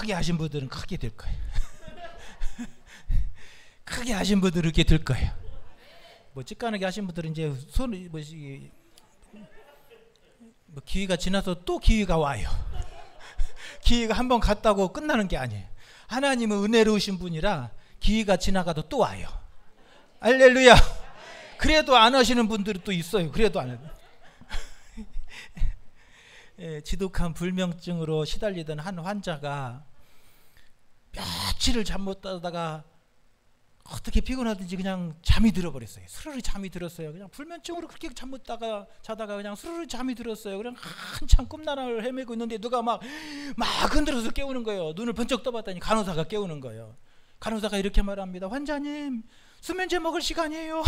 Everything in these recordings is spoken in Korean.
크게 하신 분들은 크게 될 거예요. 크게 하신 분들은 그렇게 될 거예요. 뭐 찌까나게 하신 분들은 이제 뭐 기회가 지나서 또 기회가 와요. 기회가 한번 갔다고 끝나는 게 아니에요. 하나님은 은혜로우신 분이라 기회가 지나가도 또 와요. 할렐루야. 그래도 안 하시는 분들이 또 있어요. 그래도 안 해요. 예, 지독한 불면증으로 시달리던 한 환자가 며칠을 잠 못 자다가 어떻게 피곤하든지 그냥 잠이 들어버렸어요. 스르르 잠이 들었어요. 그냥 불면증으로 그렇게 잠 못 자다가 그냥 스르르 잠이 들었어요. 그냥 한참 꿈나라를 헤매고 있는데 누가 막 흔들어서 깨우는 거예요. 눈을 번쩍 떠봤더니 간호사가 깨우는 거예요. 간호사가 이렇게 말합니다. 환자님, 수면제 먹을 시간이에요.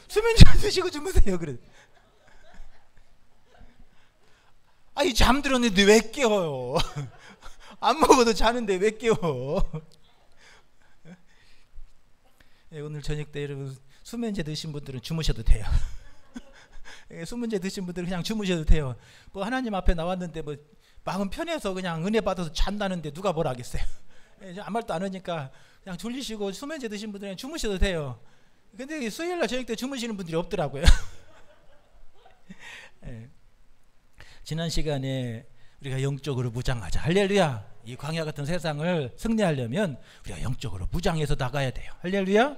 수면제 드시고 주무세요. 그래. 아니 잠들었는데 왜 깨워요? 안 먹어도 자는데 왜 깨워? 예, 오늘 저녁 때 여러분 수면제 드신 분들은 주무셔도 돼요. 예, 수면제 드신 분들은 그냥 주무셔도 돼요. 뭐 하나님 앞에 나왔는데 뭐 마음 편해서 그냥 은혜 받아서 잔다는데 누가 뭐라 하겠어요? 예, 아무 말도 안 하니까 그냥 졸리시고 수면제 드신 분들은 주무셔도 돼요. 근데 수요일날 저녁 때 주무시는 분들이 없더라고요. 예. 지난 시간에 우리가 영적으로 무장하자. 할렐루야. 이 광야 같은 세상을 승리하려면 우리가 영적으로 무장해서 나가야 돼요. 할렐루야.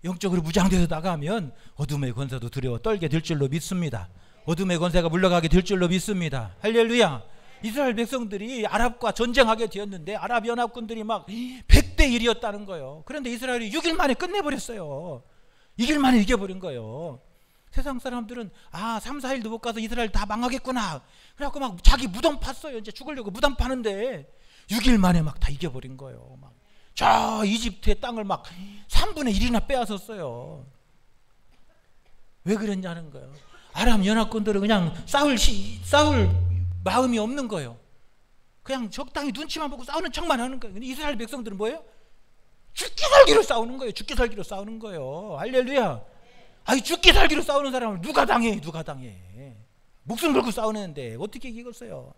영적으로 무장돼서 나가면 어둠의 권세도 두려워 떨게 될 줄로 믿습니다. 어둠의 권세가 물러가게 될 줄로 믿습니다. 할렐루야. 이스라엘 백성들이 아랍과 전쟁하게 되었는데 아랍 연합군들이 막 100대 1이었다는 거예요. 그런데 이스라엘이 6일 만에 끝내버렸어요. 6일 만에 이겨버린 거예요. 세상 사람들은 3, 4일도 못 가서 이스라엘 다 망하겠구나. 그래갖고 막 자기 무덤 팠어요. 이제 죽으려고 무덤 파는데 6일 만에 막 다 이겨버린 거예요. 막 저 이집트의 땅을 막 3분의 1이나 빼앗았어요. 왜 그랬냐는 거예요. 아랍 연합군들은 그냥 싸울 마음이 없는 거예요. 그냥 적당히 눈치만 보고 싸우는 척만 하는 거예요. 근데 이스라엘 백성들은 뭐예요? 죽기 살기로 싸우는 거예요. 죽기 살기로 싸우는 거예요. 할렐루야. 아니 죽기 살기로 싸우는 사람을 누가 당해? 목숨 걸고 싸우는데 어떻게 이겼어요?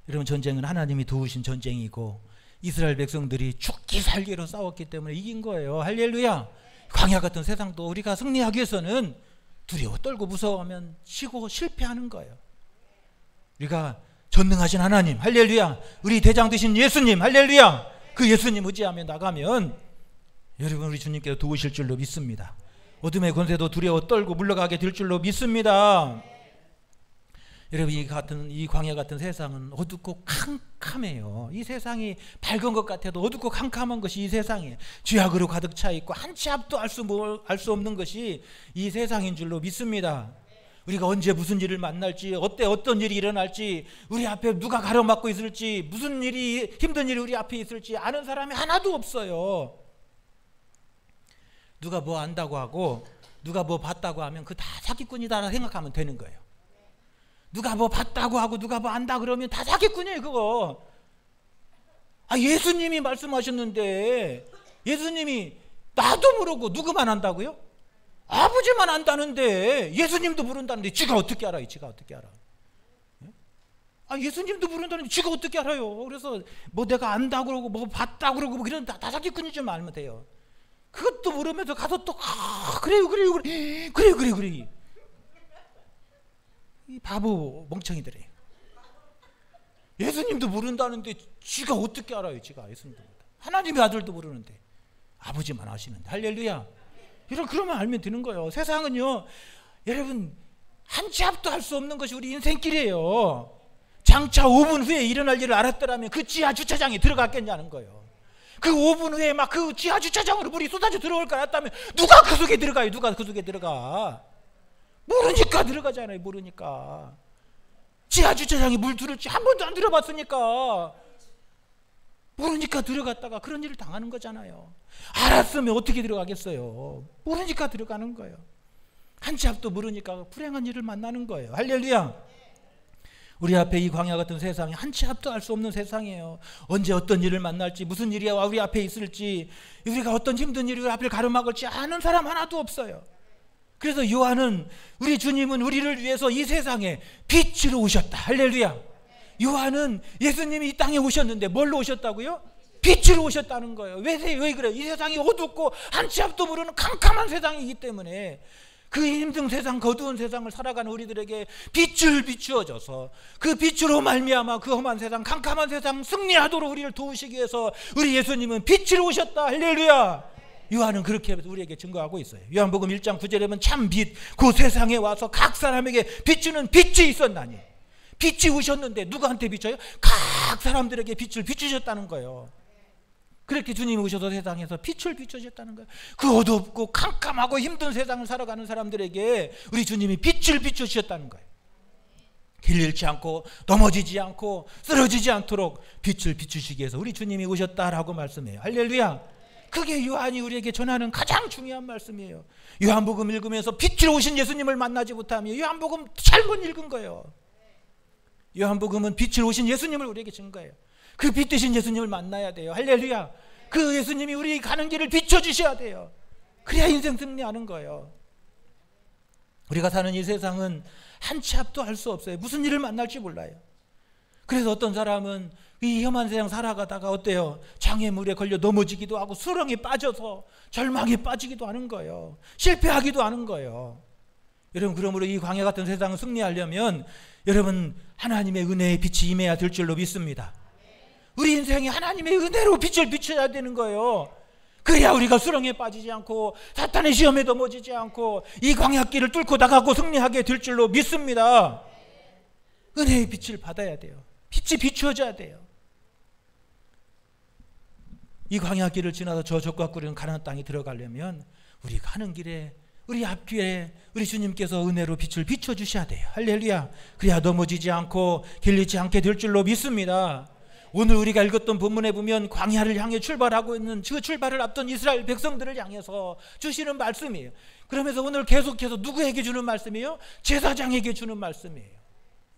여러분, 전쟁은 하나님이 도우신 전쟁이고 이스라엘 백성들이 죽기 살기로 싸웠기 때문에 이긴 거예요. 할렐루야. 광야 같은 세상도 우리가 승리하기 위해서는 두려워 떨고 무서워하면 치고 실패하는 거예요. 우리가 전능하신 하나님, 할렐루야, 우리 대장 되신 예수님, 할렐루야, 그 예수님 의지하며 나가면 여러분 우리 주님께서 도우실 줄로 믿습니다. 어둠의 권세도 두려워 떨고 물러가게 될 줄로 믿습니다. 여러분, 이 광야 같은 세상은 어둡고 캄캄해요. 이 세상이 밝은 것 같아도 어둡고 캄캄한 것이 이 세상이에요. 죄악으로 가득 차 있고 한 치 앞도 알 수 없는 것이 이 세상인 줄로 믿습니다. 우리가 언제 무슨 일을 만날지, 어떤 일이 일어날지, 우리 앞에 누가 가로막고 있을지, 무슨 일이 힘든 일이 우리 앞에 있을지 아는 사람이 하나도 없어요. 누가 뭐 안다고 하고 누가 뭐 봤다고 하면 그 다 사기꾼이다 생각하면 되는 거예요. 누가 뭐 봤다고 하고 누가 뭐 안다 그러면 다 사기꾼이에요. 그거 예수님이 말씀하셨는데, 예수님이 나도 모르고 누구만 안다고요? 아버지만 안다는데 예수님도 모른다는데 지가 어떻게 알아요? 지가 어떻게 알아? 예수님도 모른다는데 지가 어떻게 알아요? 그래서 뭐 내가 안다고 그러고 뭐 봤다고 그러고 뭐 이런 다 사기꾼인 줄 알면 돼요. 그것도 모르면서 가서 또 그래요. 이 바보 멍청이들이에요. 예수님도 모른다는데 지가 어떻게 알아요? 지가 예수님도 모른다. 하나님의 아들도 모르는데 아버지만 아시는데. 할렐루야. 그러면 알면 되는 거예요. 세상은요, 여러분, 한 치 앞도 할 수 없는 것이 우리 인생길이에요. 장차 5분 후에 일어날 일을 알았더라면 그 지하 주차장에 들어갔겠냐는 거예요. 그 5분 후에 막 그 지하 주차장으로 물이 쏟아져 들어올 거 알았다면 누가 그 속에 들어가요? 누가 그 속에 들어가? 모르니까 들어가잖아요. 모르니까. 지하 주차장에 물 들을지 한 번도 안 들어봤으니까 모르니까 들어갔다가 그런 일을 당하는 거잖아요. 알았으면 어떻게 들어가겠어요? 모르니까 들어가는 거예요. 한 치 앞도 모르니까 불행한 일을 만나는 거예요. 할렐루야. 우리 앞에 이 광야 같은 세상이 한 치 앞도 알 수 없는 세상이에요. 언제 어떤 일을 만날지, 무슨 일이 우리 앞에 있을지, 우리가 어떤 힘든 일이 우리 앞을 가로막을지 아는 사람 하나도 없어요. 그래서 요한은, 우리 주님은 우리를 위해서 이 세상에 빛으로 오셨다. 할렐루야. 요한은 예수님이 이 땅에 오셨는데 뭘로 오셨다고요? 빛으로 오셨다는 거예요. 왜 그래요? 이 세상이 어둡고 한치 앞도 모르는 캄캄한 세상이기 때문에 그 힘든 세상, 거두운 세상을 살아가는 우리들에게 빛을 비추어줘서 그 빛으로 말미암아 그 험한 세상, 캄캄한 세상 승리하도록 우리를 도우시기 위해서 우리 예수님은 빛으로 오셨다. 할렐루야. 요한은 그렇게 우리에게 증거하고 있어요. 요한복음 1장 9절에 보면 참 빛, 그 세상에 와서 각 사람에게 비추는 빛이 있었나니. 빛이 오셨는데 누구한테 비춰요? 각 사람들에게 빛을 비추셨다는 거예요. 그렇게 주님이 오셔서 세상에서 빛을 비춰주셨다는 거예요. 그 어둡고 캄캄하고 힘든 세상을 살아가는 사람들에게 우리 주님이 빛을 비춰주셨다는 거예요. 길 잃지 않고 넘어지지 않고 쓰러지지 않도록 빛을 비추시기 위해서 우리 주님이 오셨다라고 말씀해요. 할렐루야. 그게 요한이 우리에게 전하는 가장 중요한 말씀이에요. 요한복음 읽으면서 빛으로 오신 예수님을 만나지 못하면 요한복음 잘못 읽은 거예요. 요한복음은 빛으로 오신 예수님을 우리에게 증거해요. 그 빛 되신 예수님을 만나야 돼요. 할렐루야. 그 예수님이 우리 가는 길을 비춰주셔야 돼요. 그래야 인생 승리하는 거예요. 우리가 사는 이 세상은 한치 앞도 알 수 없어요. 무슨 일을 만날지 몰라요. 그래서 어떤 사람은 이 험한 세상 살아가다가 어때요? 장애물에 걸려 넘어지기도 하고 수렁에 빠져서 절망에 빠지기도 하는 거예요. 실패하기도 하는 거예요. 여러분, 그러므로 이 광야 같은 세상을 승리하려면 여러분 하나님의 은혜의 빛이 임해야 될 줄로 믿습니다. 우리 인생에 하나님의 은혜로 빛을 비춰야 되는 거예요. 그래야 우리가 수렁에 빠지지 않고 사탄의 시험에 넘어지지 않고 이 광야길을 뚫고 나가고 승리하게 될 줄로 믿습니다. 은혜의 빛을 받아야 돼요. 빛이 비추어져야 돼요. 이 광야길을 지나서 저 적과 꿀은 가나안 땅에 들어가려면 우리 가는 길에 우리 앞뒤에 우리 주님께서 은혜로 빛을 비춰주셔야 돼요. 할렐루야. 그래야 넘어지지 않고 길리지 않게 될 줄로 믿습니다. 오늘 우리가 읽었던 본문에 보면 광야를 향해 출발하고 있는 그 출발을 앞둔 이스라엘 백성들을 향해서 주시는 말씀이에요. 그러면서 오늘 계속해서 누구에게 주는 말씀이에요? 제사장에게 주는 말씀이에요.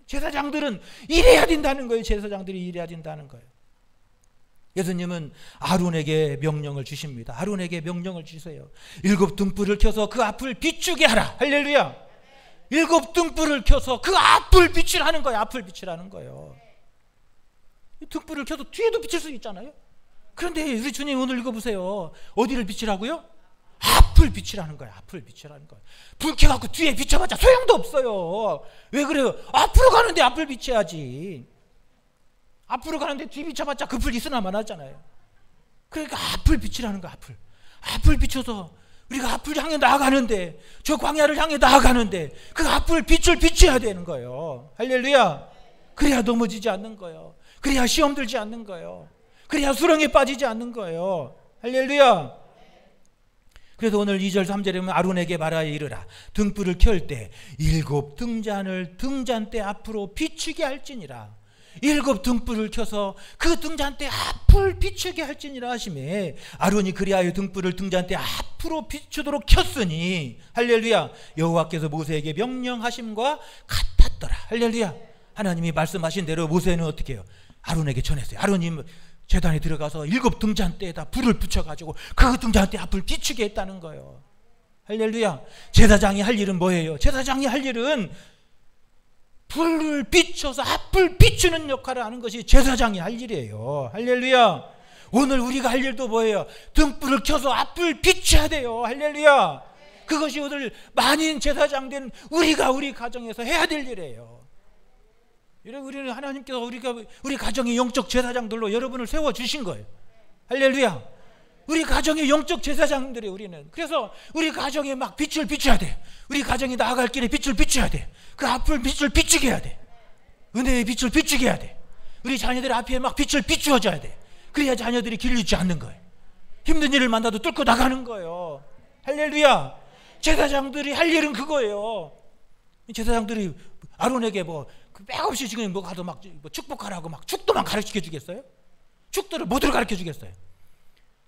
제사장들은 일해야 된다는 거예요. 제사장들이 일해야 된다는 거예요. 예수님은 아론에게 명령을 주십니다. 아론에게 명령을 주세요. 7 등불을 켜서 그 앞을 비추게 하라. 할렐루야. 7 등불을 켜서 그 앞을 비추라는 거예요. 앞을 비추라는 거예요. 등불을 켜도 뒤에도 비칠 수 있잖아요. 그런데 우리 주님 오늘 읽어보세요. 어디를 비추라고요? 앞을 비추라는 거예요. 앞을 비추라는 거예요. 불 켜갖고 뒤에 비춰봤자 소용도 없어요. 왜 그래요? 앞으로 가는데 앞을 비춰야지. 앞으로 가는데 뒤 비춰봤자 그 불 있으나 마나잖아요. 그러니까 앞을 비추라는 거예요. 앞을 비춰서 우리가 앞을 향해 나아가는데, 저 광야를 향해 나아가는데 그 앞을 빛을 비춰야 되는 거예요. 할렐루야. 그래야 넘어지지 않는 거예요. 그래야 시험 들지 않는 거예요. 그래야 수렁에 빠지지 않는 거예요. 할렐루야. 그래서 오늘 2절 3절에 보면 아론에게 말하여 이르라. 등불을 켤 때 7 등잔을 등잔대 앞으로 비추게 할지니라. 7 등불을 켜서 그 등잔대 앞을 비추게 할지니라 하시매, 아론이 그리하여 등불을 등잔대 앞으로 비추도록 켰으니, 할렐루야, 여호와께서 모세에게 명령하심과 같았더라. 할렐루야. 하나님이 말씀하신 대로 모세는 어떻게 해요? 아론에게 전했어요. 아론이 제단에 들어가서 7 등잔대에다 불을 붙여가지고 그 등잔대 앞을 비추게 했다는 거예요. 할렐루야. 제사장이 할 일은 뭐예요? 제사장이 할 일은 불을 비춰서 앞을 비추는 역할을 하는 것이 제사장이 할 일이에요. 할렐루야. 오늘 우리가 할 일도 뭐예요? 등불을 켜서 앞을 비춰야 돼요. 할렐루야. 그것이 오늘 만인 제사장 된 우리가 우리 가정에서 해야 될 일이에요. 우리는 하나님께서 우리 가정의 영적 제사장들로 여러분을 세워주신 거예요. 할렐루야. 우리 가정의 영적 제사장들이 우리는. 그래서 우리 가정에 막 빛을 비춰야 돼. 우리 가정이 나아갈 길에 빛을 비춰야 돼. 그 앞을 빛을 비추게 해야 돼. 은혜의 빛을 비추게 해야 돼. 우리 자녀들 앞에 막 빛을 비추어줘야 돼. 그래야 자녀들이 길리지 않는 거예요. 힘든 일을 만나도 뚫고 나가는 거예요. 할렐루야. 제사장들이 할 일은 그거예요. 제사장들이 아론에게 맥없이 지금 가서 막 축복하라고 막 축도만 가르쳐 주겠어요? 축도를 뭐들 가르쳐 주겠어요?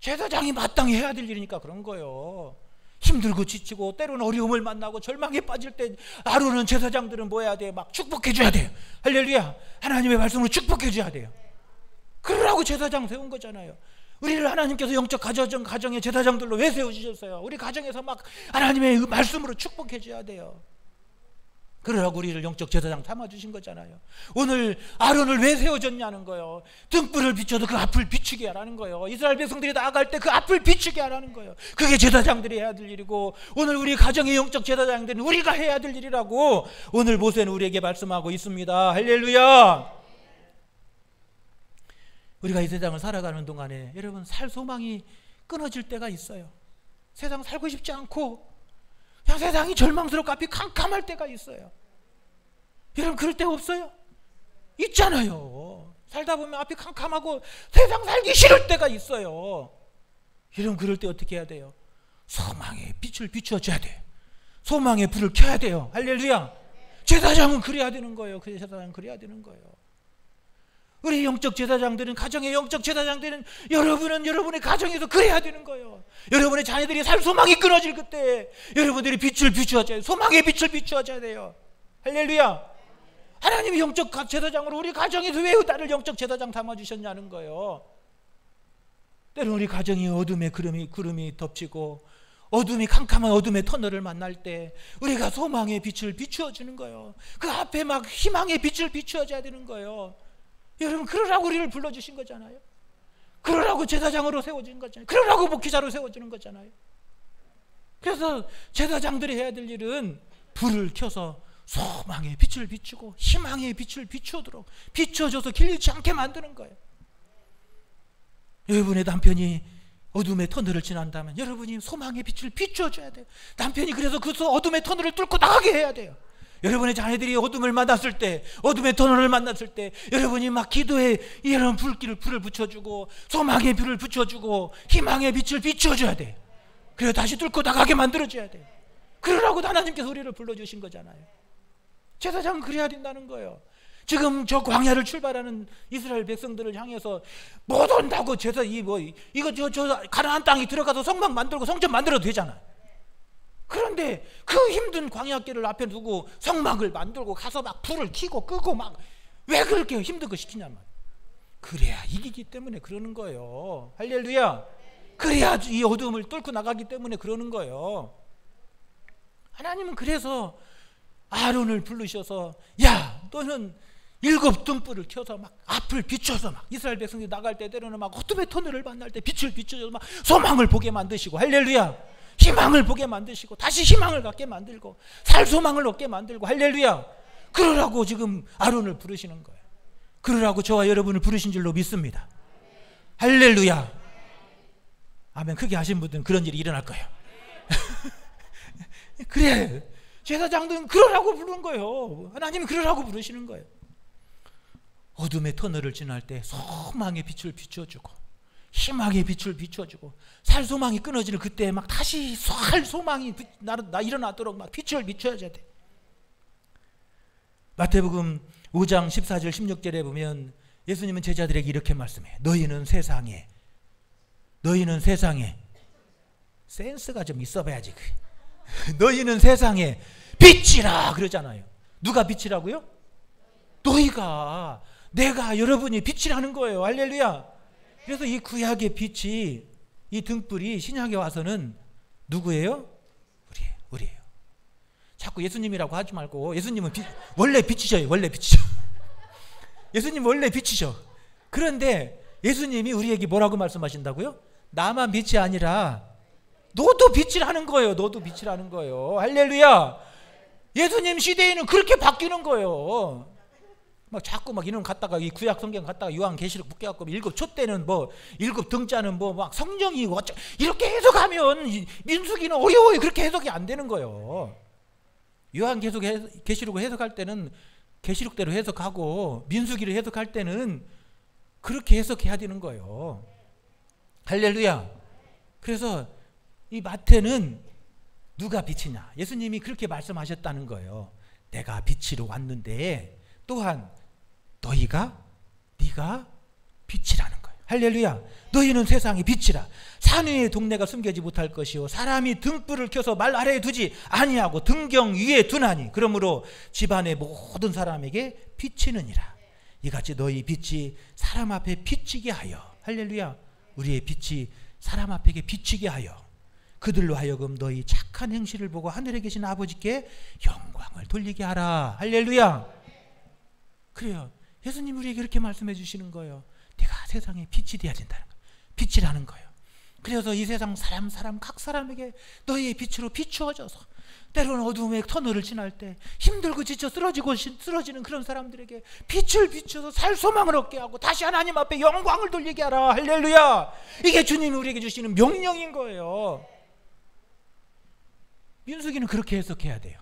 제사장이 마땅히 해야 될 일이니까 그런 거예요. 힘들고 지치고 때로는 어려움을 만나고 절망에 빠질 때 아론은, 제사장들은 뭐 해야 돼요? 막 축복해 줘야 돼요. 할렐루야. 하나님의 말씀으로 축복해 줘야 돼요. 그러라고 제사장 세운 거잖아요. 우리를 하나님께서 영적 가정의 제사장들로 왜 세우셨어요? 우리 가정에서 막 하나님의 말씀으로 축복해 줘야 돼요. 그러라고 우리를 영적 제사장 삼아주신 거잖아요. 오늘 아론을 왜 세워줬냐는 거예요. 등불을 비춰도 그 앞을 비추게 하라는 거예요. 이스라엘 백성들이 나아갈 때 그 앞을 비추게 하라는 거예요. 그게 제사장들이 해야 될 일이고, 오늘 우리 가정의 영적 제사장들은 우리가 해야 될 일이라고 오늘 모세는 우리에게 말씀하고 있습니다. 할렐루야. 우리가 이 세상을 살아가는 동안에 여러분 살 소망이 끊어질 때가 있어요. 세상 살고 싶지 않고 그냥 세상이 절망스럽고 앞이 캄캄할 때가 있어요. 여러분 그럴 때 없어요? 있잖아요. 살다 보면 앞이 캄캄하고 세상 살기 싫을 때가 있어요. 여러분 그럴 때 어떻게 해야 돼요? 소망의 빛을 비춰줘야 돼요. 소망의 불을 켜야 돼요. 할렐루야. 제사장은 그래야 되는 거예요. 그 제사장은 그래야 되는 거예요. 우리 영적 제사장들은, 가정의 영적 제사장들은 여러분은 여러분의 가정에서 그래야 되는 거예요. 여러분의 자녀들이 살 소망이 끊어질 그때 여러분들이 빛을 비추어줘야 돼요. 소망의 빛을 비추어줘야 돼요. 할렐루야. 하나님이 영적 제사장으로 우리 가정에서 왜 나를 영적 제사장 삼아주셨냐는 거예요. 때로는 우리 가정이 어둠의 구름이 덮치고 어둠이 캄캄한 어둠의 터널을 만날 때 우리가 소망의 빛을 비추어주는 거예요. 그 앞에 막 희망의 빛을 비추어줘야 되는 거예요. 여러분 그러라고 우리를 불러주신 거잖아요. 그러라고 제사장으로 세워진 거잖아요. 그러라고 목회자로 세워주는 거잖아요. 그래서 제사장들이 해야 될 일은 불을 켜서 소망의 빛을 비추고 희망의 빛을 비추도록 비춰줘서 길리지 않게 만드는 거예요. 여러분의 남편이 어둠의 터널을 지난다면 여러분이 소망의 빛을 비춰줘야 돼요. 남편이 그래서 그 어둠의 터널을 뚫고 나가게 해야 돼요. 여러분의 자녀들이 어둠을 만났을 때, 어둠의 터널을 만났을 때 여러분이 막 기도에 이런 불을 붙여주고 소망의 불을 붙여주고 희망의 빛을 비춰줘야 돼. 그래서 다시 뚫고 나가게 만들어줘야 돼. 그러라고 하나님께서 우리를 불러주신 거잖아요. 제사장은 그래야 된다는 거예요. 지금 저 광야를 출발하는 이스라엘 백성들을 향해서 못 온다고 저 가나안 땅에 들어가서 성막 만들고 성전 만들어도 되잖아요. 그런데 그 힘든 광야길을 앞에 두고 성막을 만들고 가서 막 불을 켜고 끄고 막 왜 그렇게 힘든 거 시키냐면 그래야 이기기 때문에 그러는 거예요. 할렐루야. 그래야 이 어둠을 뚫고 나가기 때문에 그러는 거예요. 하나님은 그래서 아론을 부르셔서 야 너는 7 등불을 켜서 막 앞을 비춰서 막 이스라엘 백성들이 나갈 때 때로는 막 어둠의 터널을 만날 때 빛을 비춰서 막 소망을 보게 만드시고 할렐루야. 희망을 보게 만드시고 다시 희망을 갖게 만들고 살 소망을 얻게 만들고 할렐루야. 그러라고 지금 아론을 부르시는 거예요. 그러라고 저와 여러분을 부르신 줄로 믿습니다. 할렐루야. 아멘. 크게 하신 분들은 그런 일이 일어날 거예요. 그래 제사장들은 그러라고 부르는 거예요. 하나님이 그러라고 부르시는 거예요. 어둠의 터널을 지날 때 소망의 빛을 비춰주고 희망의 빛을 비춰주고 살 소망이 끊어지는 그때 막 다시 살 소망이 나 일어나도록 막 빛을 비춰줘야 돼. 마태복음 5장 14절 16절에 보면 예수님은 제자들에게 이렇게 말씀해. 너희는 세상에 센스가 좀 있어봐야지. 너희는 세상에 빛이라 그러잖아요. 누가 빛이라고요? 너희가, 내가, 여러분이 빛이라는 거예요. 할렐루야. 그래서 이 구약의 빛이, 이 등불이 신약에 와서는 누구예요? 우리예요. 자꾸 예수님이라고 하지 말고 예수님은 원래 빛이셔요. 원래 빛이셔. 예수님 원래 빛이셔. 그런데 예수님이 우리에게 뭐라고 말씀하신다고요? 나만 빛이 아니라 너도 빛이라는 거예요. 너도 빛이라는 거예요. 할렐루야. 예수님 시대에는 그렇게 바뀌는 거예요. 막 자꾸 막 이놈 갖다가 이 구약 성경 갖다가 요한계시록 묶여갖고 7초 때는 뭐 7 등자는 뭐 막 성령이 어쩌 이렇게 해석하면 민수기는 어려워요. 그렇게 해석이 안 되는 거예요. 요한계시록을 해석할 때는 계시록대로 해석하고 민수기를 해석할 때는 그렇게 해석해야 되는 거예요. 할렐루야. 그래서 이 마태는 누가 빛이냐? 예수님이 그렇게 말씀하셨다는 거예요. 내가 빛으로 왔는데 또한 네가 빛이라는 거예요. 할렐루야. 너희는 세상의 빛이라. 산 위의 동네가 숨겨지 못할 것이요 사람이 등불을 켜서 말 아래에 두지 아니하고 등경 위에 두나니 그러므로 집안의 모든 사람에게 비치느니라. 이같이 너희 빛이 사람 앞에 비치게 하여. 할렐루야. 우리의 빛이 사람 앞에 비치게 하여 그들로 하여금 너희 착한 행실을 보고 하늘에 계신 아버지께 영광을 돌리게 하라. 할렐루야. 그래요. 예수님 우리에게 그렇게 말씀해 주시는 거예요. 네가 세상에 빛이 되어야 된다는 거예요. 빛이라는 거예요. 그래서 이 세상 사람 각 사람에게 너희의 빛으로 비추어져서 때로는 어두움의 터널을 지날 때 힘들고 지쳐 쓰러지는 그런 사람들에게 빛을 비춰서 살 소망을 얻게 하고 다시 하나님 앞에 영광을 돌리게 하라. 할렐루야. 이게 주님이 우리에게 주시는 명령인 거예요. 민수기는 그렇게 해석해야 돼요.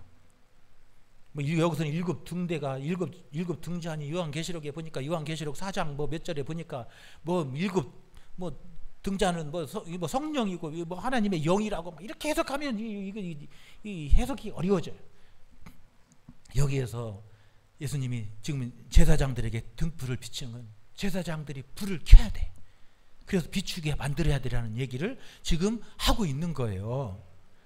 뭐 여기서는 일곱 등대가 일곱 등잔이 요한계시록에 보니까 요한계시록 4장 뭐 몇 절에 보니까 뭐 일곱 뭐 등잔은 뭐 성령이고 뭐 하나님의 영이라고 막 이렇게 해석하면 이 해석이 어려워져요. 여기에서 예수님이 지금 제사장들에게 등불을 비추는 건 제사장들이 불을 켜야 돼. 그래서 비추게 만들어야 되라는 얘기를 지금 하고 있는 거예요.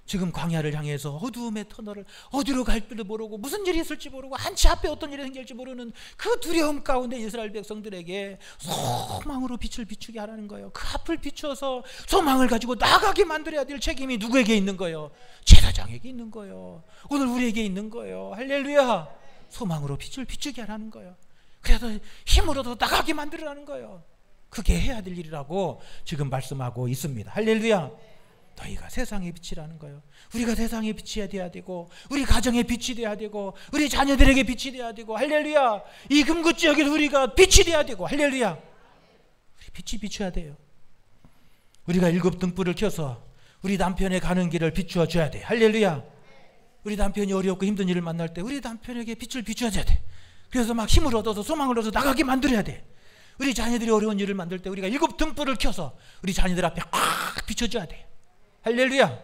지금 광야를 향해서 어두움의 터널을 어디로 갈지도 모르고 무슨 일이 있을지 모르고 한치 앞에 어떤 일이 생길지 모르는 그 두려움 가운데 이스라엘 백성들에게 소망으로 빛을 비추게 하라는 거예요. 그 앞을 비추어서 소망을 가지고 나가게 만들어야 될 책임이 누구에게 있는 거예요? 제사장에게 있는 거예요. 오늘 우리에게 있는 거예요. 할렐루야. 소망으로 빛을 비추게 하라는 거예요. 그래서 힘으로도 나가게 만들어라는 거예요. 그게 해야 될 일이라고 지금 말씀하고 있습니다. 할렐루야. 너희가 세상의 빛이라는 거예요. 우리가 세상의 빛이 돼야 되고 우리 가정의 빛이 돼야 되고 우리 자녀들에게 빛이 돼야 되고 할렐루야. 이 금구지역에서 우리가 빛이 돼야 되고 할렐루야. 우리 빛이 비춰야 돼요. 우리가 일곱 등불을 켜서 우리 남편의 가는 길을 비추어 줘야 돼. 할렐루야. 우리 남편이 어렵고 힘든 일을 만날 때 우리 남편에게 빛을 비춰줘야 돼. 그래서 막 힘을 얻어서 소망을 얻어서 나가게 만들어야 돼. 우리 자녀들이 어려운 일을 만들 때 우리가 일곱 등불을 켜서 우리 자녀들 앞에 꽉 비춰줘야 돼. 할렐루야.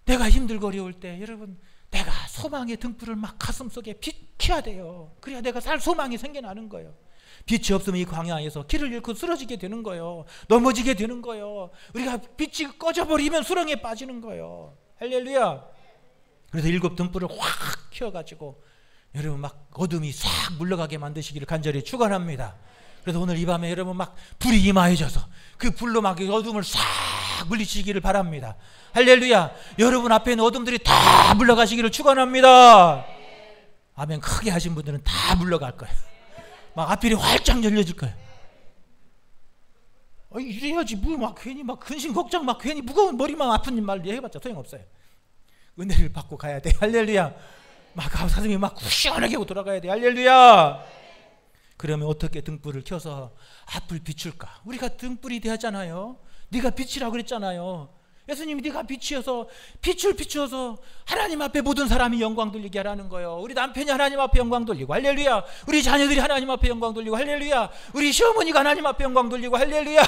내가 힘들고 어려울 때 여러분 내가 소망의 등불을 막 가슴속에 비춰야 돼요. 그래야 내가 살 소망이 생겨나는 거예요. 빛이 없으면 이 광야에서 길을 잃고 쓰러지게 되는 거예요. 넘어지게 되는 거예요. 우리가 빛이 꺼져버리면 수렁에 빠지는 거예요. 할렐루야. 그래서 일곱 등불을 확 켜가지고 여러분 막 어둠이 싹 물러가게 만드시기를 간절히 축원합니다. 그래서 오늘 이 밤에 여러분 막 불이 임하여져서 그 불로 막 어둠을 싹 물리치기를 바랍니다. 할렐루야. 여러분 앞에 있는 어둠들이 다 물러가시기를 축원합니다. 아멘. 크게 하신 분들은 다 물러갈 거예요. 막 앞길이 활짝 열려질 거예요. 이래야지 뭐 막 괜히 막 근심 걱정 막 괜히 무거운 머리만 아픈 말 해봤자 소용없어요. 은혜를 받고 가야 돼. 할렐루야. 막 가슴이 막 시원하게 하고 돌아가야 돼. 할렐루야. 그러면 어떻게 등불을 켜서 앞을 비출까? 우리가 등불이 되었잖아요. 네가 빛이라고 그랬잖아요. 예수님이 네가 빛이어서 빛을 비추어서 하나님 앞에 모든 사람이 영광 돌리게 하라는 거예요. 우리 남편이 하나님 앞에 영광 돌리고 할렐루야. 우리 자녀들이 하나님 앞에 영광 돌리고 할렐루야. 우리 시어머니가 하나님 앞에 영광 돌리고 할렐루야.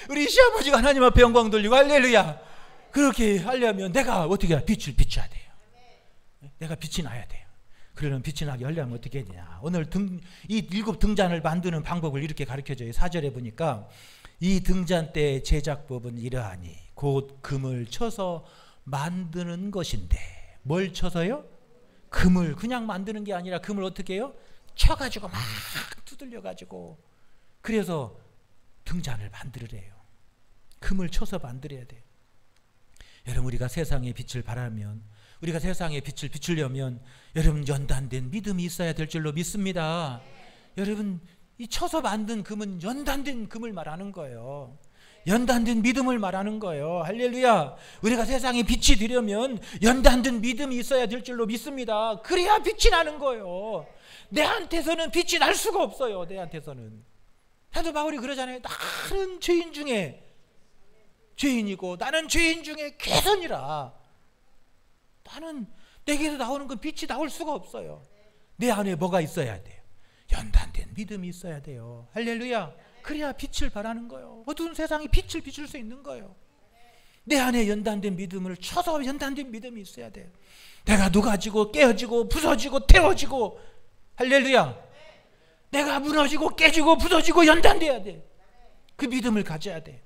우리 시아버지가 하나님 앞에 영광 돌리고 할렐루야. 그렇게 하려면 내가 어떻게 해야 빛을 비춰야 돼요. 내가 빛이 나야 돼요. 그러면 빛이 나게 하려면 어떻게 해야 되냐. 오늘 이 일곱 등잔을 만드는 방법을 이렇게 가르쳐줘요. 4절에 보니까 이 등잔대의 제작법은 이러하니 곧 금을 쳐서 만드는 것인데. 뭘 쳐서요? 금을 그냥 만드는 게 아니라 금을 어떻게 해요? 쳐가지고 막 두들려가지고 그래서 등잔을 만들으래요. 금을 쳐서 만들어야 돼요. 여러분 우리가 세상의 빛을 바라면 우리가 세상의 빛을 비추려면 여러분 연단된 믿음이 있어야 될 줄로 믿습니다. 여러분 이 쳐서 만든 금은 연단된 금을 말하는 거예요. 연단된 믿음을 말하는 거예요. 할렐루야. 우리가 세상에 빛이 되려면 연단된 믿음이 있어야 될 줄로 믿습니다. 그래야 빛이 나는 거예요. 내한테서는 빛이 날 수가 없어요. 내한테서는. 사도 바울이 그러잖아요. 나는 죄인 중에 죄인이고 나는 죄인 중에 괴선이라. 나는 내게서 나오는 건 빛이 나올 수가 없어요. 내 안에 뭐가 있어야 돼요? 연단된 믿음이 있어야 돼요. 할렐루야. 그래야 빛을 발하는 거예요. 어두운 세상에 빛을 비출 수 있는 거예요. 내 안에 연단된 믿음을 쳐서 연단된 믿음이 있어야 돼요. 내가 녹아지고 깨어지고 부서지고 태워지고 할렐루야. 내가 무너지고 깨지고 부서지고 연단돼야 돼. 그 믿음을 가져야 돼.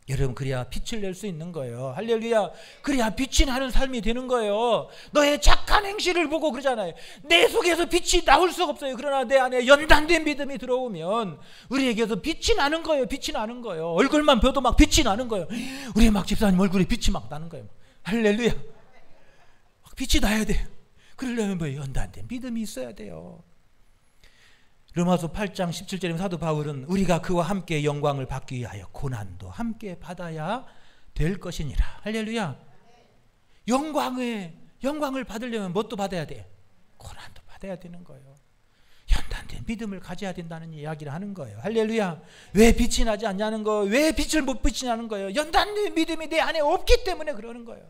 여러분, 그래야 빛을 낼 수 있는 거예요. 할렐루야. 그래야 빛이 나는 삶이 되는 거예요. 너의 착한 행실을 보고 그러잖아요. 내 속에서 빛이 나올 수가 없어요. 그러나 내 안에 연단된 믿음이 들어오면 우리에게서 빛이 나는 거예요. 빛이 나는 거예요. 얼굴만 벼도 막 빛이 나는 거예요. 우리 막 집사님 얼굴에 빛이 막 나는 거예요. 할렐루야. 막 빛이 나야 돼요. 그러려면 뭐 연단된 믿음이 있어야 돼요. 로마서 8장 17절에 사도 바울은 우리가 그와 함께 영광을 받기 위하여 고난도 함께 받아야 될 것이니라. 할렐루야. 영광을 받으려면 뭣도 받아야 돼? 고난도 받아야 되는 거예요. 연단된 믿음을 가져야 된다는 이야기를 하는 거예요. 할렐루야. 왜 빛이 나지 않냐는 거예요. 왜 빛을 못 비치냐는 거예요. 연단된 믿음이 내 안에 없기 때문에 그러는 거예요.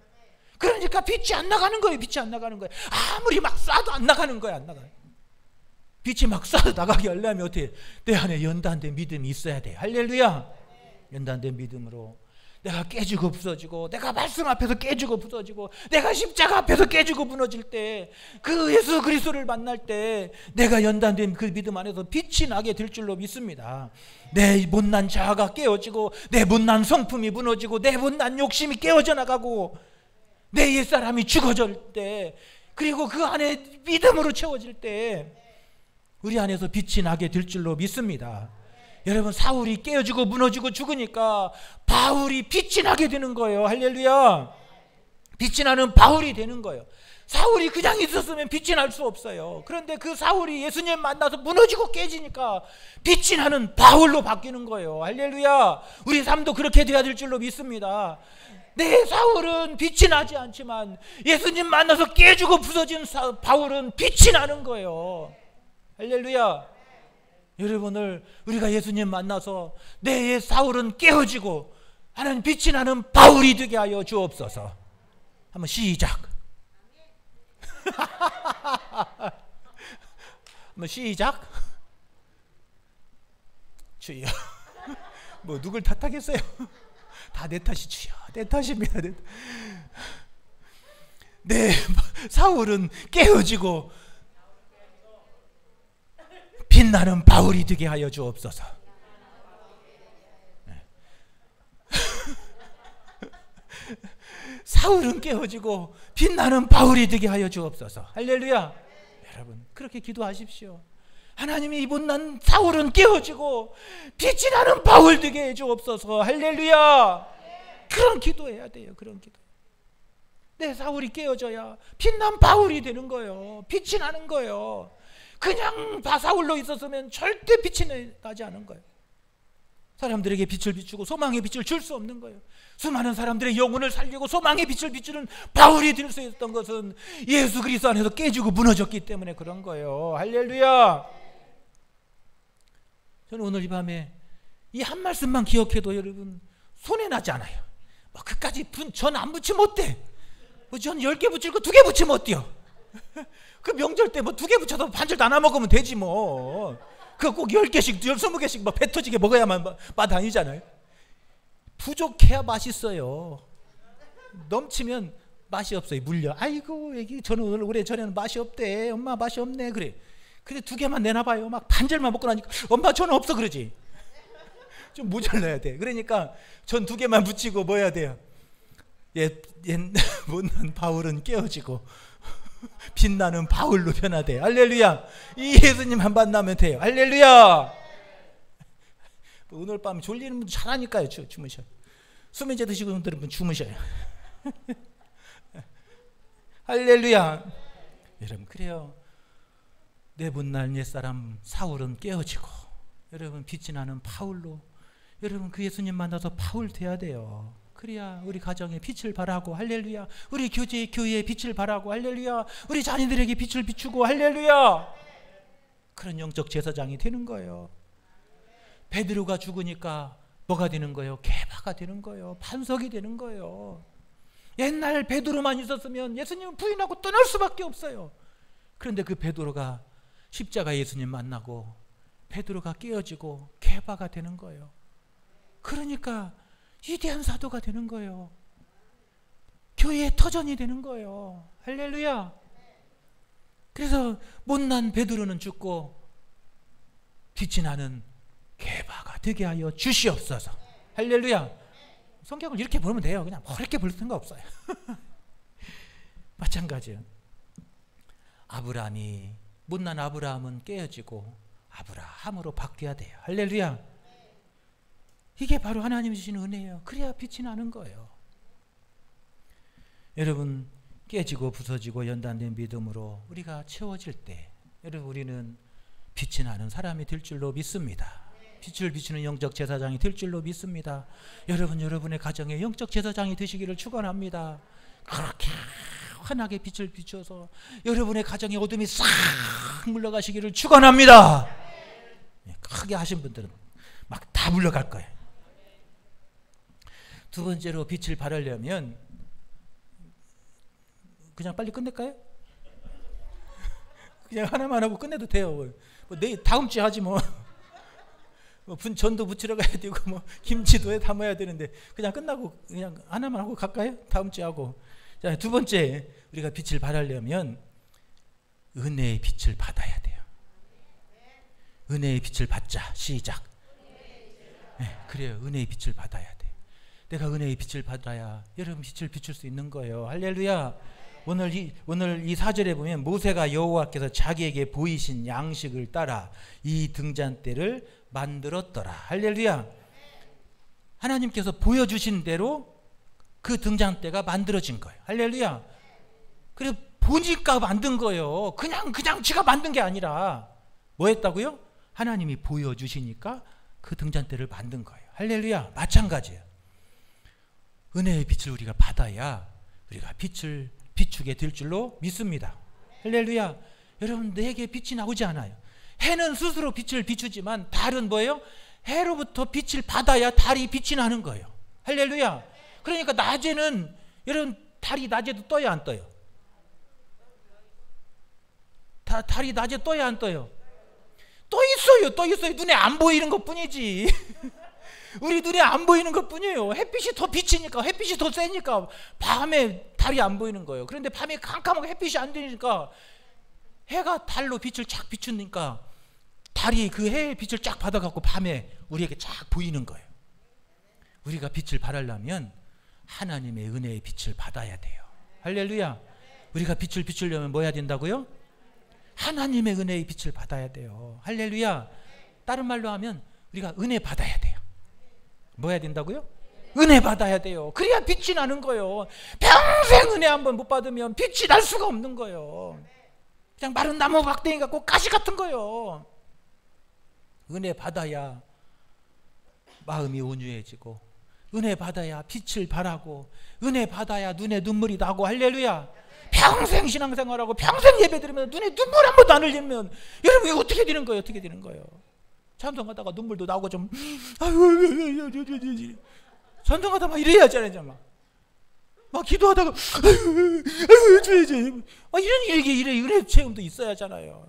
그러니까 빛이 안 나가는 거예요. 빛이 안 나가는 거예요. 아무리 막 쏴도 안 나가는 거예요. 안 나가요. 빛이 막 쏴도 나가게 하려면 어떻게? 내 안에 연단된 믿음이 있어야 돼요. 할렐루야. 연단된 믿음으로 내가 깨지고 부서지고, 내가 말씀 앞에서 깨지고 부서지고, 내가 십자가 앞에서 깨지고 무너질 때, 그 예수 그리스도를 만날 때 내가 연단된 그 믿음 안에서 빛이 나게 될 줄로 믿습니다. 내 못난 자아가 깨어지고, 내 못난 성품이 무너지고, 내 못난 욕심이 깨어져 나가고, 내 옛사람이 죽어질 때, 그리고 그 안에 믿음으로 채워질 때 우리 안에서 빛이 나게 될 줄로 믿습니다. 여러분, 사울이 깨어지고 무너지고 죽으니까 바울이 빛이 나게 되는 거예요. 할렐루야. 빛이 나는 바울이 되는 거예요. 사울이 그냥 있었으면 빛이 날 수 없어요. 그런데 그 사울이 예수님 만나서 무너지고 깨지니까 빛이 나는 바울로 바뀌는 거예요. 할렐루야. 우리 삶도 그렇게 돼야 될 줄로 믿습니다. 내 사울은 빛이 나지 않지만 예수님 만나서 깨지고 부서진 바울은 빛이 나는 거예요. 할렐루야. 여러분을 우리가 예수님 만나서 내 옛 사울은 깨어지고 하나님 빛이 나는 바울이 되게 하여 주옵소서. 한번 시작. 한번 시작. 주여. 뭐 누굴 탓하겠어요? 다 내 탓이 주여. 내 탓입니다. 네, 사울은 깨어지고 빛나는 바울이 되게 하여 주옵소서. 사울은 깨어지고 빛나는 바울이 되게 하여 주옵소서. 할렐루야. 여러분, 그렇게 기도하십시오. 하나님이 못난 사울은 깨어지고 빛이 나는 바울 되게 해 주옵소서. 할렐루야. 그런 기도해야 돼요. 그런 기도. 내 사울이 깨어져야 빛난 바울이 되는 거예요. 빛이 나는 거예요. 그냥 바사울로 있었으면 절대 빛이 나지 않은 거예요. 사람들에게 빛을 비추고 소망의 빛을 줄 수 없는 거예요. 수많은 사람들의 영혼을 살리고 소망의 빛을 비추는 바울이 될 수 있었던 것은 예수 그리스도 안에서 깨지고 무너졌기 때문에 그런 거예요. 할렐루야. 저는 오늘 이 밤에 이 한 말씀만 기억해도 여러분 손해 나지 않아요. 뭐 그까지 전 안 붙이면 어때? 뭐 전 10개 붙일 거 2개 붙이면 어때요? 그 명절 때 뭐 2개 붙여도 반절 나눠 먹으면 되지 뭐. 그거 꼭 10개씩 20개씩 막 배 터지게 먹어야만 맛 아니잖아요. 부족해야 맛있어요. 넘치면 맛이 없어요. 물려. 아이고 애기 저는 오늘 올해 전에는 맛이 없대. 엄마 맛이 없네. 그래. 근데 2개만 내놔봐요. 막 반절만 먹고 나니까 엄마 저는 없어 그러지. 좀 모자라야 돼. 그러니까 전 2개만 붙이고 뭐 해야 돼요? 못난 바울은 깨어지고 빛나는 바울로 변화돼. 할렐루야. 이 예수님 한 만나면 돼요. 할렐루야. 오늘 밤 졸리는 분들 잘하니까요. 주무셔요. 수면제 드시고 있는 분들은 주무셔요. 할렐루야. 여러분 그래요. 내 못난 옛사람 사울은 깨어지고 여러분 빛이 나는 바울로 여러분 그 예수님 만나서 바울 돼야 돼요. 그래야 우리 가정에 빛을 발하고 할렐루야. 우리 교회에 빛을 발하고 할렐루야. 우리 자녀들에게 빛을 비추고 할렐루야. 그런 영적 제사장이 되는 거예요. 베드로가 죽으니까 뭐가 되는 거예요? 개바가 되는 거예요. 반석이 되는 거예요. 옛날 베드로만 있었으면 예수님은 부인하고 떠날 수밖에 없어요. 그런데 그 베드로가 십자가 예수님 만나고 베드로가 깨어지고 개바가 되는 거예요. 그러니까 위대한 사도가 되는 거예요. 교회의 터전이 되는 거예요. 할렐루야. 그래서 못난 베드로는 죽고 빛이 나는 게바가 되게 하여 주시옵소서. 할렐루야. 성경을 이렇게 보면 돼요. 그냥 이렇게 볼 생각 없어요. 마찬가지예요. 아브라함이, 못난 아브라함은 깨어지고 아브라함으로 바뀌어야 돼요. 할렐루야. 이게 바로 하나님 주시는 은혜예요. 그래야 빛이 나는 거예요. 여러분, 깨지고 부서지고 연단된 믿음으로 우리가 채워질 때 여러분, 우리는 빛이 나는 사람이 될 줄로 믿습니다. 빛을 비추는 영적 제사장이 될 줄로 믿습니다. 여러분, 여러분의 가정에 영적 제사장이 되시기를 축원합니다. 그렇게 환하게 빛을 비춰서 여러분의 가정에 어둠이 싹 물러가시기를 축원합니다. 크게 하신 분들은 막 다 물러갈 거예요. 두 번째로 빛을 발하려면 그냥 빨리 끝낼까요? 그냥 하나만 하고 끝내도 돼요. 내일 다음 주에 하지 뭐. 전도 부치러 가야 되고 뭐 김치도 담아야 되는데 그냥 끝나고 그냥 하나만 하고 갈까요? 다음 주에 하고. 자, 두 번째, 우리가 빛을 발하려면 은혜의 빛을 받아야 돼요. 은혜의 빛을 받자. 시작. 네, 그래요. 은혜의 빛을 받아야 돼. 내가 은혜의 빛을 받아야 여러분 빛을 비출 수 있는 거예요. 할렐루야. 오늘 이 4절에 보면 모세가 여호와께서 자기에게 보이신 양식을 따라 이 등잔대를 만들었더라. 할렐루야. 하나님께서 보여주신 대로 그 등잔대가 만들어진 거예요. 할렐루야. 그래서 보니까 만든 거예요. 그냥 지가 만든 게 아니라 뭐 했다고요? 하나님이 보여주시니까 그 등잔대를 만든 거예요. 할렐루야. 마찬가지예요. 은혜의 빛을 우리가 받아야 우리가 빛을 비추게 될 줄로 믿습니다. 할렐루야. 여러분, 내게 빛이 나오지 않아요. 해는 스스로 빛을 비추지만 달은 뭐예요? 해로부터 빛을 받아야 달이 빛이 나는 거예요. 할렐루야. 그러니까 낮에는 여러분, 달이 낮에도 떠요, 안 떠요? 달이 낮에 떠요, 안 떠요? 떠 있어요. 눈에 안 보이는 것 뿐이지. 우리 눈에 안 보이는 것 뿐이에요. 햇빛이 더 비치니까, 햇빛이 더 세니까 밤에 달이 안 보이는 거예요. 그런데 밤에 깜깜하게 햇빛이 안 되니까 해가 달로 빛을 쫙 비추니까 달이 그 해의 빛을 쫙 받아갖고 밤에 우리에게 쫙 보이는 거예요. 우리가 빛을 발하려면 하나님의 은혜의 빛을 받아야 돼요. 할렐루야. 우리가 빛을 비추려면 뭐 해야 된다고요? 하나님의 은혜의 빛을 받아야 돼요. 할렐루야. 다른 말로 하면 우리가 은혜 받아야 돼요. 뭐 해야 된다고요? 은혜 받아야 돼요. 그래야 빛이 나는 거예요. 평생 은혜 한번 못 받으면 빛이 날 수가 없는 거예요. 그냥 마른 나무 박대기 같고 가시 같은 거예요. 은혜 받아야 마음이 온유해지고, 은혜 받아야 빛을 발하고, 은혜 받아야 눈에 눈물이 나고. 할렐루야. 평생 신앙생활하고 평생 예배드리면 눈에 눈물 한 번도 안 흘리면 여러분 이거 어떻게 되는 거예요? 어떻게 되는 거예요? 찬송하다가 눈물도 나오고 좀 찬송하다 막 이래야 하잖아요. 막 기도하다가 이런 일이 은혜 체험도 있어야 하잖아요.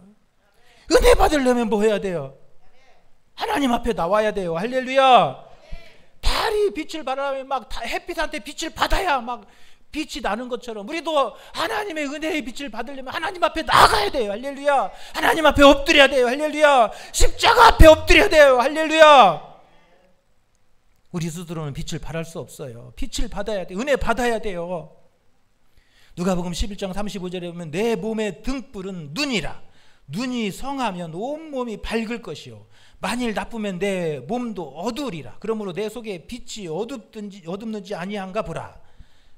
은혜 받으려면 뭐 해야 돼요? 하나님 앞에 나와야 돼요. 할렐루야. 달이 빛을 발하면 막 햇빛한테 빛을 받아야 막 빛이 나는 것처럼 우리도 하나님의 은혜의 빛을 받으려면 하나님 앞에 나가야 돼요. 할렐루야. 하나님 앞에 엎드려야 돼요. 할렐루야. 십자가 앞에 엎드려야 돼요. 할렐루야. 우리 스스로는 빛을 발할 수 없어요. 빛을 받아야 돼요. 은혜 받아야 돼요. 누가복음 11장 35절에 보면 내 몸의 등불은 눈이라. 눈이 성하면 온 몸이 밝을 것이요 만일 나쁘면 내 몸도 어두우리라. 그러므로 내 속에 빛이 어둡는지 아니한가 보라.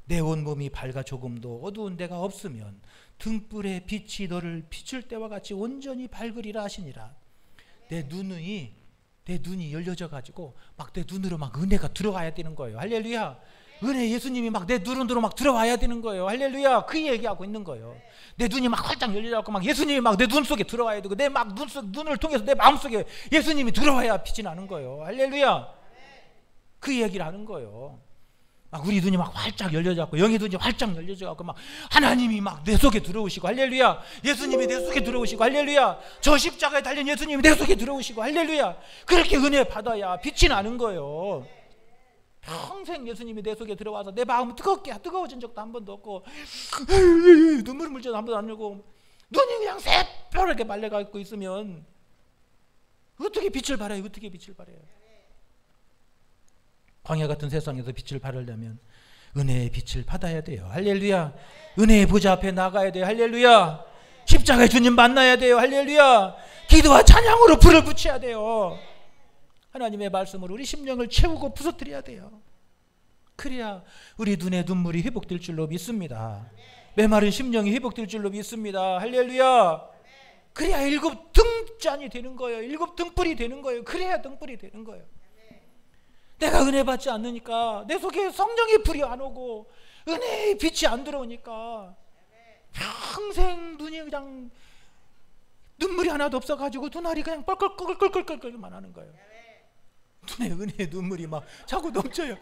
내 온 몸이 밝아 조금도 어두운 데가 없으면 등불의 빛이 너를 비출 때와 같이 온전히 밝으리라 하시니라. 내 눈이 열려져 가지고 막 내 눈으로 막 은혜가 들어와야 되는 거예요. 할렐루야. 은혜 예수님이 막 내 눈으로 막 들어와야 되는 거예요. 할렐루야. 그 얘기하고 있는 거예요. 내 눈이 막 활짝 열려갖고 막 예수님이 막 내 눈 속에 들어와야 되고 내 막 눈을 통해서 내 마음 속에 예수님이 들어와야 빛이 나는 거예요. 할렐루야. 그 얘기를 하는 거예요. 막 우리 눈이 막 활짝 열려져갖고 영의 눈이 활짝 열려져갖고 막 하나님이 막 내 속에 들어오시고. 할렐루야. 예수님이 내 속에 들어오시고. 할렐루야. 저 십자가에 달린 예수님이 내 속에 들어오시고. 할렐루야. 그렇게 은혜 받아야 빛이 나는 거예요. 평생 예수님이 내 속에 들어와서 내 마음은 뜨거워진 적도 한 번도 없고 눈물 물지 한 번도 안 흘고 눈이 그냥 새파랗게 말려가지고 있으면 어떻게 빛을 발해요? 어떻게 빛을 발해요? 광야 같은 세상에서 빛을 발하려면 은혜의 빛을 받아야 돼요. 할렐루야. 은혜의 보좌 앞에 나가야 돼요. 할렐루야. 십자가의 주님 만나야 돼요. 할렐루야. 기도와 찬양으로 불을 붙여야 돼요. 하나님의 말씀으로 우리 심령을 채우고 부서뜨려야 돼요. 그래야 우리 눈의 눈물이 회복될 줄로 믿습니다. 메마른 심령이 회복될 줄로 믿습니다. 할렐루야. 그래야 7 등잔이 되는 거예요. 7 등불이 되는 거예요. 그래야 등불이 되는 거예요. 내가 은혜 받지 않으니까, 내 속에 성령의 불이 안 오고 은혜의 빛이 안 들어오니까 평생 눈이 그냥 눈물이 하나도 없어가지고 눈알이 그냥 뻘끌끌끌끌끌끌만 하는 거예요. 눈에 은혜의 눈물이 막 자꾸 넘쳐요.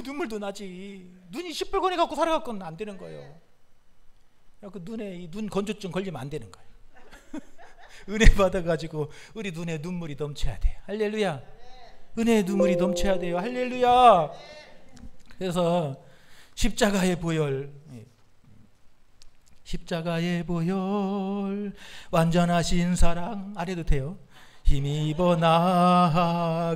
눈물도 나지. 눈이 시뻘건해 갖고 살아갖고는 안 되는 거예요. 그 눈에 눈 건조증 걸리면 안 되는 거예요. 은혜 받아가지고 우리 눈에 눈물이 넘쳐야 돼요. 할렐루야. 은혜의 눈물이 넘쳐야 돼요. 할렐루야. 그래서 십자가의 보혈, 십자가의 보혈, 완전하신 사랑 안 해도 돼요. 힘입어 나아갑니다.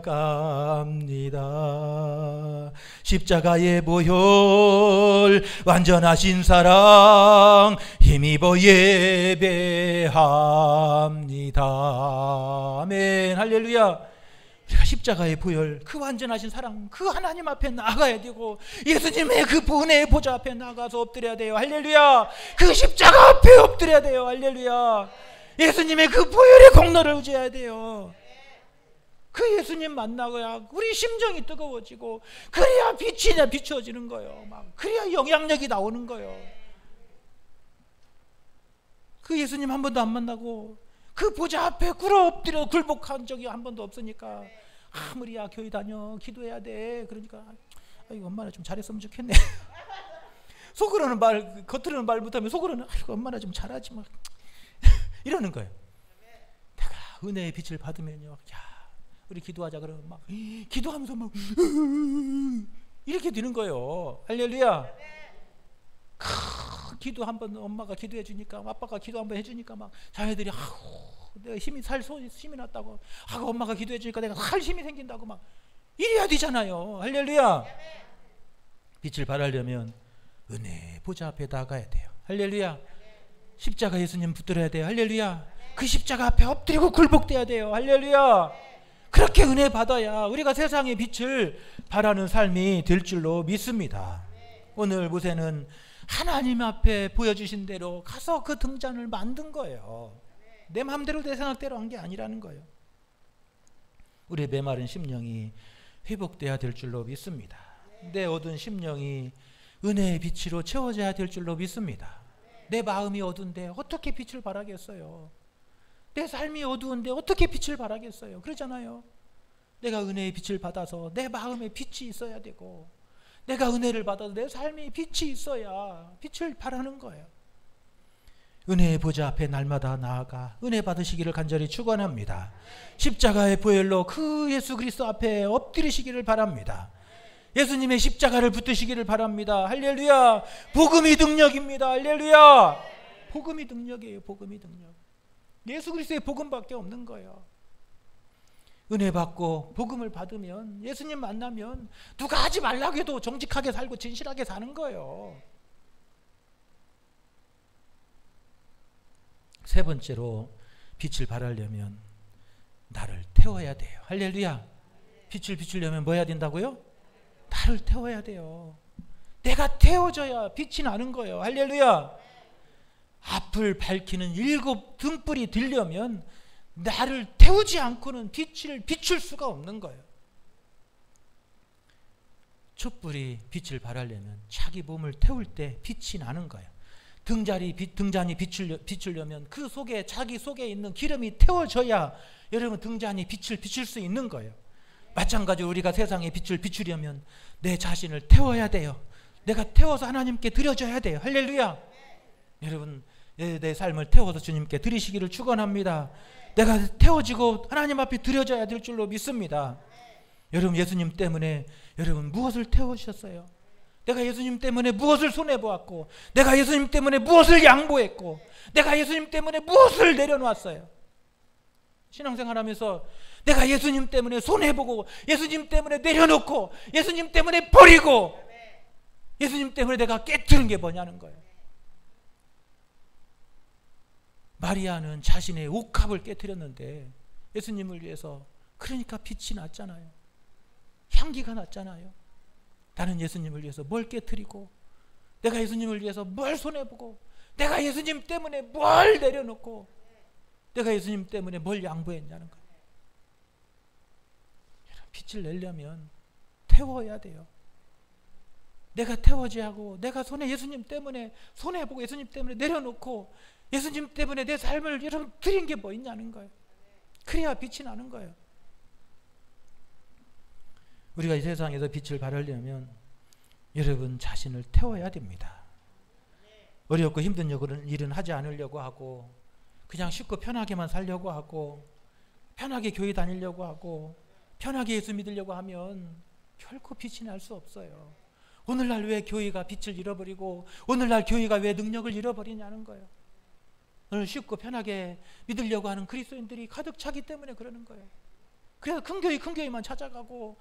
십자가의 보혈, 완전하신 사랑, 힘입어 예배합니다. 아멘. 할렐루야. 우리가 십자가의 보혈, 그 완전하신 사랑, 그 하나님 앞에 나가야 되고, 예수님의 그 은혜의 보좌 앞에 나가서 엎드려야 돼요. 할렐루야. 그 십자가 앞에 엎드려야 돼요. 할렐루야. 예수님의 그 보혈의 공로를 의지해야 돼요. 그 예수님 만나고야 우리 심정이 뜨거워지고, 그래야 빛이 비춰지는 거예요. 막 그래야 영향력이 나오는 거예요. 그 예수님 한 번도 안 만나고 그 보좌 앞에 꿇어 엎드려 굴복한 적이 한 번도 없으니까, 아무리 야 교회 다녀 기도해야 돼, 그러니까 아이고 엄마나 좀 잘했으면 좋겠네. 속으로는 겉으로는 말 못하면 속으로는 아이고 엄마나 좀 잘하지 막 이러는 거예요. 내가 은혜의 빛을 받으면요, 야 우리 기도하자 그러면 막 기도하면서 막 이렇게 되는 거예요. 할렐루야. 기도 한번 엄마가 기도해 주니까, 아빠가 기도 한번 해주니까 막 자녀들이 내가 힘이 힘이 났다고, 엄마가 기도해 주니까 내가 살 힘이 생긴다고 막 이래야 되잖아요. 할렐루야. 빛을 발하려면 은혜 보좌 앞에 나가야 돼요. 할렐루야. 십자가 예수님 붙들어야 돼요. 할렐루야. 그 십자가 앞에 엎드리고 굴복돼야 돼요. 할렐루야. 그렇게 은혜 받아야 우리가 세상의 빛을 발하는 삶이 될 줄로 믿습니다. 오늘 모세는 하나님 앞에 보여주신 대로 가서 그 등잔을 만든 거예요. 내 마음대로 내 생각대로 한 게 아니라는 거예요. 우리의 메마른 심령이 회복돼야 될 줄로 믿습니다. 내 어두운 심령이 은혜의 빛으로 채워져야 될 줄로 믿습니다. 내 마음이 어두운데 어떻게 빛을 발하겠어요? 내 삶이 어두운데 어떻게 빛을 발하겠어요? 그러잖아요. 내가 은혜의 빛을 받아서 내 마음에 빛이 있어야 되고, 내가 은혜를 받아서 내 삶에 빛이 있어야 빛을 발하는 거예요. 은혜의 보좌 앞에 날마다 나아가 은혜 받으시기를 간절히 축원합니다. 십자가의 보혈로 그 예수 그리스도 앞에 엎드리시기를 바랍니다. 예수님의 십자가를 붙드시기를 바랍니다. 할렐루야. 복음이 능력입니다. 할렐루야. 복음이 능력이에요. 복음이 능력. 예수 그리스도의 복음밖에 없는 거예요. 은혜 받고 복음을 받으면, 예수님 만나면 누가 하지 말라고 해도 정직하게 살고 진실하게 사는 거예요. 세 번째로, 빛을 발하려면 나를 태워야 돼요. 할렐루야. 빛을 비추려면 뭐 해야 된다고요? 나를 태워야 돼요. 내가 태워져야 빛이 나는 거예요. 할렐루야. 앞을 밝히는 7 등불이 되려면 나를 태우지 않고는 빛을 비출 수가 없는 거예요. 촛불이 빛을 발하려면 자기 몸을 태울 때 빛이 나는 거예요. 등잔이 비추려면 그 속에, 자기 속에 있는 기름이 태워져야 여러분 등잔이 빛을 비출 수 있는 거예요. 마찬가지로 우리가 세상에 빛을 비추려면 내 자신을 태워야 돼요. 내가 태워서 하나님께 드려줘야 돼요. 할렐루야. 여러분, 내 삶을 태워서 주님께 드리시기를 축원합니다. 내가 태워지고 하나님 앞에 드려져야 될 줄로 믿습니다. 여러분, 예수님 때문에 여러분 무엇을 태워주셨어요? 내가 예수님 때문에 무엇을 손해보았고, 내가 예수님 때문에 무엇을 양보했고, 내가 예수님 때문에 무엇을 내려놓았어요? 신앙생활하면서 내가 예수님 때문에 손해보고 예수님 때문에 내려놓고 예수님 때문에 버리고 예수님 때문에 내가 깨트린 게 뭐냐는 거예요. 마리아는 자신의 옥합을 깨트렸는데 예수님을 위해서, 그러니까 빛이 났잖아요. 향기가 났잖아요. 나는 예수님을 위해서 뭘 깨트리고, 내가 예수님을 위해서 뭘 손해보고, 내가 예수님 때문에 뭘 내려놓고, 내가 예수님 때문에 뭘 양보했냐는 거예요. 빛을 내려면 태워야 돼요. 내가 태워져야 하고, 내가 예수님 때문에 손해보고 예수님 때문에 내려놓고 예수님 때문에 내 삶을 여러분 드린 게 뭐 있냐는 거예요. 그래야 빛이 나는 거예요. 우리가 이 세상에서 빛을 발하려면 여러분 자신을 태워야 됩니다. 어렵고 힘든 일은 하지 않으려고 하고, 그냥 쉽고 편하게만 살려고 하고, 편하게 교회 다니려고 하고, 편하게 예수 믿으려고 하면 결코 빛이 날 수 없어요. 오늘날 왜 교회가 빛을 잃어버리고 오늘날 교회가 왜 능력을 잃어버리냐는 거예요. 오늘 쉽고 편하게 믿으려고 하는 그리스도인들이 가득 차기 때문에 그러는 거예요. 그래서 큰 교회만 찾아가고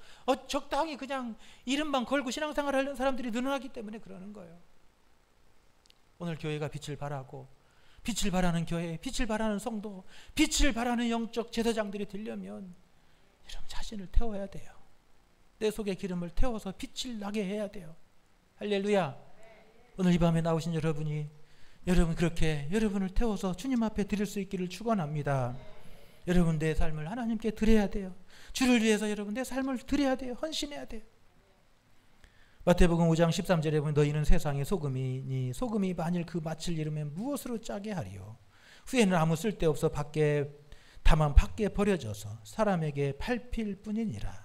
적당히 그냥 이름만 걸고 신앙생활 하려는 사람들이 늘어나기 때문에 그러는 거예요. 오늘 교회가 빛을 발하고, 빛을 발하는 교회, 빛을 발하는 성도, 빛을 발하는 영적 제사장들이 되려면 여러분 자신을 태워야 돼요. 내 속에 기름을 태워서 빛을 나게 해야 돼요. 할렐루야. 오늘 이 밤에 나오신 여러분이 여러분 그렇게 여러분을 태워서 주님 앞에 드릴 수 있기를 축원합니다. 여러분 내 삶을 하나님께 드려야 돼요. 주를 위해서 여러분 내 삶을 드려야 돼요. 헌신해야 돼요. 마태복음 5장 13절에 보면 너희는 세상의 소금이니 소금이 만일 그 맛을 잃으면 무엇으로 짜게 하리요. 후에는 아무 쓸데없어 다만 밖에 버려져서 사람에게 밟힐 뿐이니라.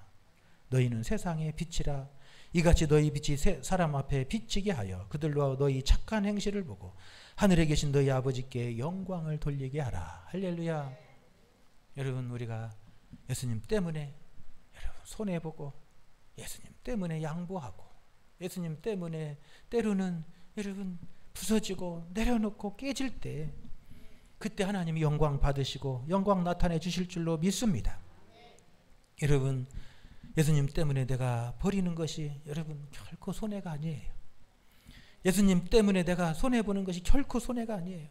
너희는 세상의 빛이라. 이같이 너희 빛이 사람 앞에 비치게 하여 그들로 너희 착한 행실을 보고 하늘에 계신 너희 아버지께 영광을 돌리게 하라. 할렐루야. 여러분 우리가 예수님 때문에 여러분 손해보고 예수님 때문에 양보하고 예수님 때문에 때로는 여러분 부서지고 내려놓고 깨질 때 그때 하나님이 영광 받으시고 영광 나타내 주실 줄로 믿습니다. 여러분 예수님 때문에 내가 버리는 것이 여러분 결코 손해가 아니에요. 예수님 때문에 내가 손해보는 것이 결코 손해가 아니에요.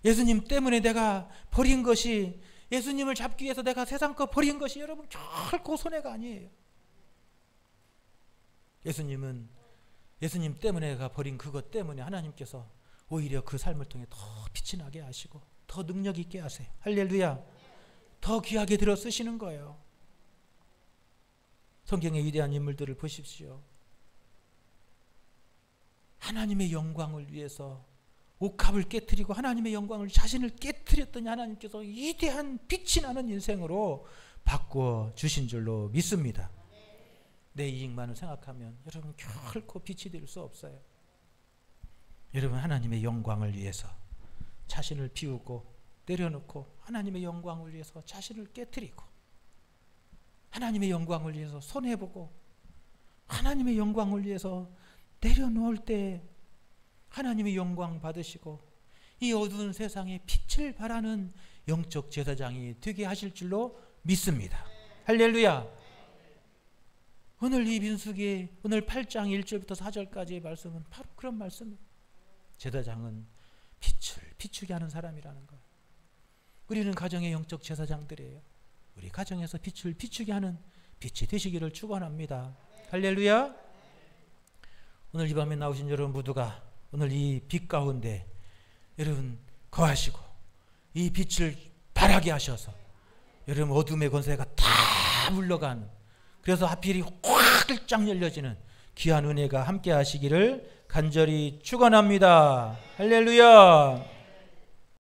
예수님 때문에 내가 버린 것이, 예수님을 잡기 위해서 내가 세상 거 버린 것이 여러분 결코 손해가 아니에요. 예수님은 예수님 때문에 내가 버린 그것 때문에 하나님께서 오히려 그 삶을 통해 더 빛이 나게 하시고 더 능력 있게 하세요. 할렐루야. 더 귀하게 들어 쓰시는 거예요. 성경의 위대한 인물들을 보십시오. 하나님의 영광을 위해서 옥합을 깨트리고 하나님의 영광을 자신을 깨트렸더니 하나님께서 위대한 빛이 나는 인생으로 바꿔 주신 줄로 믿습니다. 내 이익만을 생각하면 여러분 결코 빛이 될 수 없어요. 여러분 하나님의 영광을 위해서 자신을 비우고 내려놓고 하나님의 영광을 위해서 자신을 깨트리고 하나님의 영광을 위해서 손해보고 하나님의 영광을 위해서 내려놓을 때 하나님의 영광 받으시고 이 어두운 세상에 빛을 발하는 영적 제사장이 되게 하실 줄로 믿습니다. 할렐루야. 오늘 이 민수기 오늘 8장 1절부터 4절까지의 말씀은 바로 그런 말씀이에요. 제사장은 빛을 비추게 하는 사람이라는 거예요. 우리는 가정의 영적 제사장들이에요. 우리 가정에서 빛을 비추게 하는 빛이 되시기를 축원합니다. 할렐루야. 오늘 이 밤에 나오신 여러분 모두가 오늘 이 빛 가운데 여러분 거하시고 이 빛을 발하게 하셔서 여러분 어둠의 권세가 다 물러가는, 그래서 하필이 활짝 열려지는 귀한 은혜가 함께 하시기를 간절히 축원합니다. 할렐루야.